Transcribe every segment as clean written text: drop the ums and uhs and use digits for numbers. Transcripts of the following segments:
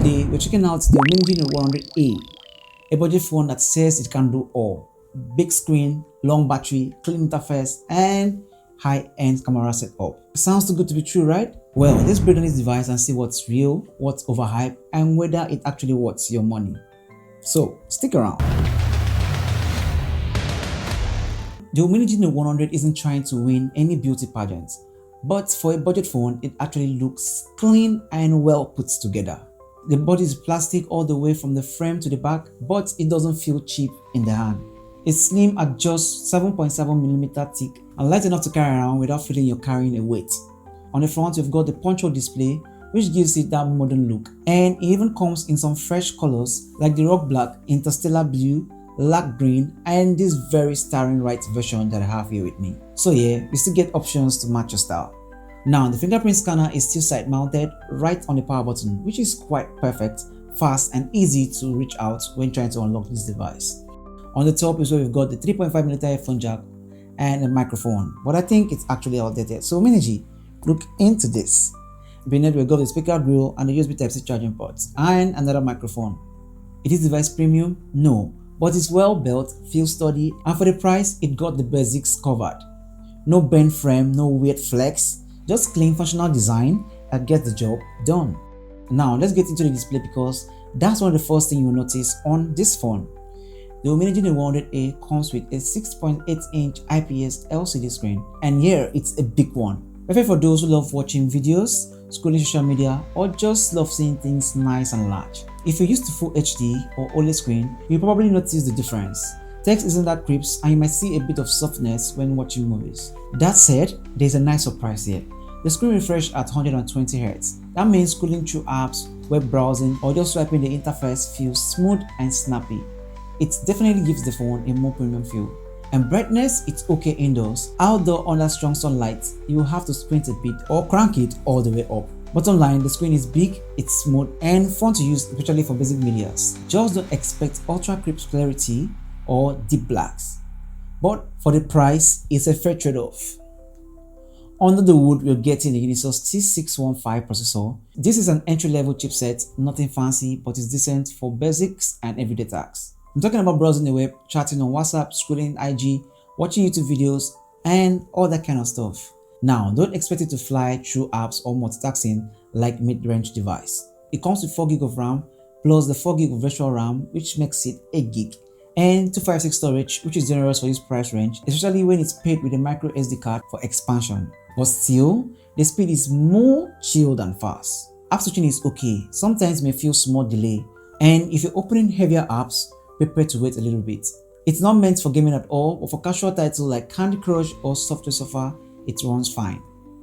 Today we're checking out the UMIDIGI Note 100A, a budget phone that says it can do all. Big screen, long battery, clean interface, and high-end camera setup. Sounds too good to be true, right? Well, let's break down this device and see what's real, what's overhyped, and whether it actually worth your money. So stick around. The UMIDIGI Note 100 isn't trying to win any beauty pageant, but for a budget phone, it actually looks clean and well put together. The body is plastic all the way from the frame to the back, but it doesn't feel cheap in the hand. It's slim at just 7.7mm thick and light enough to carry around without feeling you're carrying a weight. On the front, you've got the punch-hole display, which gives it that modern look, and it even comes in some fresh colors like the rock black, interstellar blue, light green, and this very staring right version that I have here with me. So yeah, you still get options to match your style. Now, the fingerprint scanner is still side mounted right on the power button, which is quite perfect, fast, and easy to reach out when trying to unlock this device. On the top is where we've got the 3.5mm headphone jack and a microphone, but I think it's actually outdated. So UMIDIGI, look into this. Beneath we've got the speaker grill and the USB Type-C charging ports and another microphone. Is this device premium? No, but it's well built, feels sturdy, and for the price, it got the basics covered. No bent frame, no weird flex, just clean functional design that gets the job done. Now let's get into the display because that's one of the first things you will notice on this phone. The UMIDIGI Note 100A comes with a 6.8-inch IPS LCD screen, and here it's a big one. Perfect for those who love watching videos, scrolling social media, or just love seeing things nice and large. If you're used to Full HD or OLED screen, you'll probably notice the difference. Text isn't that crisp and you might see a bit of softness when watching movies. That said, there's a nice surprise here. The screen refresh at 120Hz. That means scrolling through apps, web browsing, or just swiping the interface feels smooth and snappy. It definitely gives the phone a more premium feel. And brightness, it's okay indoors. Outdoor under strong sunlight, you will have to squint a bit or crank it all the way up. Bottom line, the screen is big, it's smooth, and fun to use, especially for basic medias. Just don't expect ultra crisp clarity or deep blacks. But for the price, it's a fair trade-off. Under the hood, we're getting the Unisoc T615 processor. This is an entry-level chipset, nothing fancy, but it's decent for basics and everyday tasks. I'm talking about browsing the web, chatting on WhatsApp, scrolling IG, watching YouTube videos, and all that kind of stuff. Now, don't expect it to fly through apps or multitasking like mid-range device. It comes with 4GB of RAM plus the 4GB of virtual RAM, which makes it 8GB, and 256 storage, which is generous for this price range, especially when it's paired with a micro SD card for expansion. But still, the speed is more chill than fast. App switching is okay, sometimes may feel small delay, and if you're opening heavier apps, prepare to wait a little bit. It's not meant for gaming at all, but for casual titles like Candy Crush or Software Surfer, it runs fine.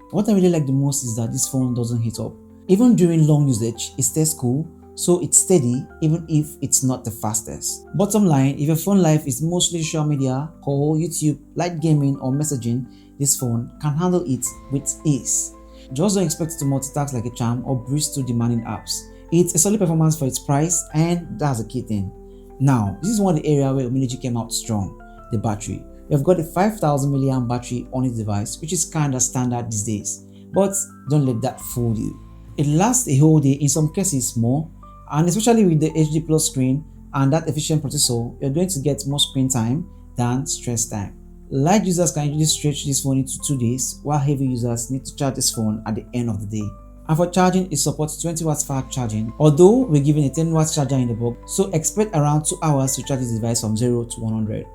What I really like the most is that this phone doesn't heat up. Even during long usage, it stays cool, so it's steady even if it's not the fastest. Bottom line, if your phone life is mostly social media, call, YouTube, light gaming, or messaging, this phone can handle it with ease. Just don't expect it to multitask like a charm or breeze through demanding apps. It's a solid performance for its price, and that's the key thing. Now, this is one of the areas where UMIDIGI came out strong, the battery. We've got a 5000 mAh battery on its device, which is kinda standard these days, but don't let that fool you. It lasts a whole day, in some cases more, and especially with the HD Plus screen and that efficient processor, you're going to get more screen time than stress time. Light users can usually stretch this phone into 2 days, while heavy users need to charge this phone at the end of the day. And for charging, it supports 20W fast charging, although we're given a 10W charger in the box, so expect around 2 hours to charge this device from 0 to 100.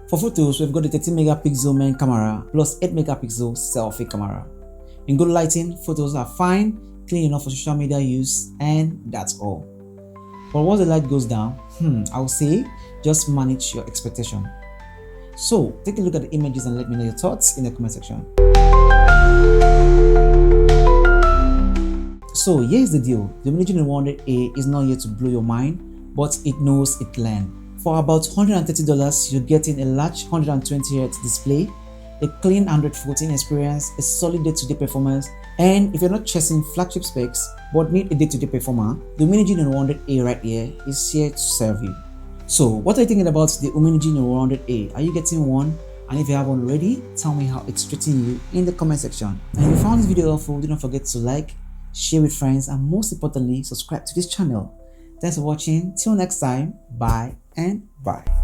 For photos, we've got the 13MP main camera plus 8MP selfie camera. In good lighting, photos are fine, clean enough for social media use, and that's all. But once the light goes down, I would say just manage your expectation. So take a look at the images and let me know your thoughts in the comment section. So here's the deal, the UMIDIGI Note 100A is not here to blow your mind, but it knows it can. For about $130, you're getting a large 120Hz display, a clean Android 14 experience, a solid day-to-day performance, and if you're not chasing flagship specs but need a day-to-day performer, the UMIDIGI Note 100A right here is here to serve you. So what are you thinking about the UMIDIGI Note 100A? Are you getting one? And if you have one already, tell me how it's treating you in the comment section. And if you found this video helpful, do not forget to like, share with friends, and most importantly, subscribe to this channel. Thanks for watching. Till next time, bye and bye.